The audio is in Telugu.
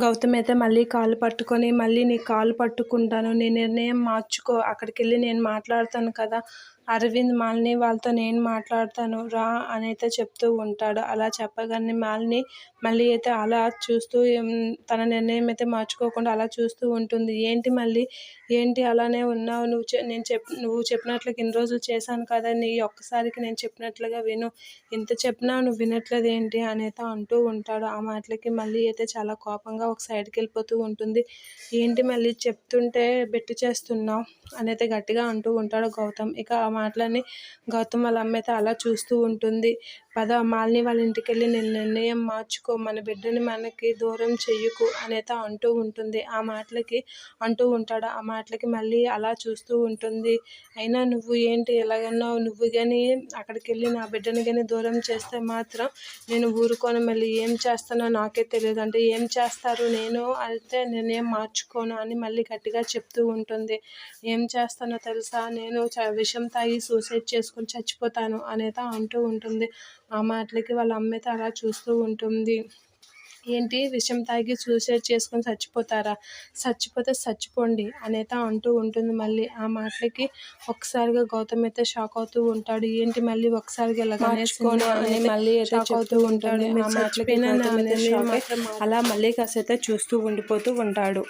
గౌతమ్ అయితే మళ్ళీ కాళ్ళు పట్టుకొని, మళ్ళీ నీ కాళ్ళు పట్టుకుంటాను, నీ నిర్ణయం మార్చుకో, అక్కడికెళ్ళి నేను మాట్లాడతాను కదా, అరవింద్, మాలిని వాళ్ళతో నేను మాట్లాడతాను రా అని అయితే చెప్తూ ఉంటాడు. అలా చెప్పగానే మాలిని మళ్ళీ అయితే అలా చూస్తూ తన నిర్ణయం అయితే మార్చుకోకుండా అలా చూస్తూ ఉంటుంది. ఏంటి మళ్ళీ, ఏంటి అలానే ఉన్నావు, నువ్వు చెప్పినట్లుగా ఇన్ని రోజులు చేశాను కదా, నీ ఒక్కసారికి నేను చెప్పినట్లుగా విను, ఇంత చెప్పినా నువ్వు వినట్లేదు ఏంటి అని అయితే అంటూ ఉంటాడు. ఆ మాటలకి మళ్ళీ అయితే చాలా కోపంగా ఒక సైడ్కి వెళ్ళిపోతూ ఉంటుంది. ఏంటి మళ్ళీ చెప్తుంటే బెట్టు చేస్తున్నావు అని అయితే గట్టిగా అంటూ ఉంటాడు గౌతమ్. ఇక ఆ మాటలని గౌతమ్ వాళ్ళ అమ్మ అయితే అలా చూస్తూ ఉంటుంది. పద, మాలిని వాళ్ళ ఇంటికి వెళ్ళి నేను నిర్ణయం మార్చుకో, మన బిడ్డని మనకి దూరం చెయ్యకు అని అయితే అంటూ ఉంటుంది. ఆ మాటలకి అంటూ ఉంటాడు. ఆ మాటలకి మళ్ళీ అలా చూస్తూ ఉంటుంది. అయినా నువ్వు ఏంటి ఎలాగన్నావు, నువ్వు కానీ అక్కడికి వెళ్ళి నా బిడ్డని కానీ దూరం చేస్తే మాత్రం నేను ఊరుకోను, మళ్ళీ ఏం చేస్తానో నాకే తెలియదు, అంటే ఏం చేస్తారు, నేను అయితే నిర్ణయం మార్చుకోను అని మళ్ళీ గట్టిగా చెప్తూ ఉంటుంది. ఏం చేస్తానో తెలుసా, నేను విషం తాగి సూసైడ్ చేసుకొని చచ్చిపోతాను అనేది అంటూ ఉంటుంది. ఆ మాటలకి వాళ్ళ అమ్మ అయితే అలా చూస్తూ ఉంటుంది. ఏంటి, విషం తాగి సూసైడ్ చేసుకొని చచ్చిపోతారా, చచ్చిపోతే చచ్చిపోండి అనేది అంటూ ఉంటుంది. మళ్ళీ ఆ మాటలకి ఒక్కసారిగా గౌతమ్ అయితే షాక్ అవుతూ ఉంటాడు. ఏంటి మళ్ళీ ఒకసారిగా మార్చుకోను అని మళ్ళీ అయితే షాక్ అవుతూ ఉంటాడు. ఆ మాటలకి అలా మళ్ళీ కాసేతే చూస్తూ ఉండిపోతూ ఉంటాడు.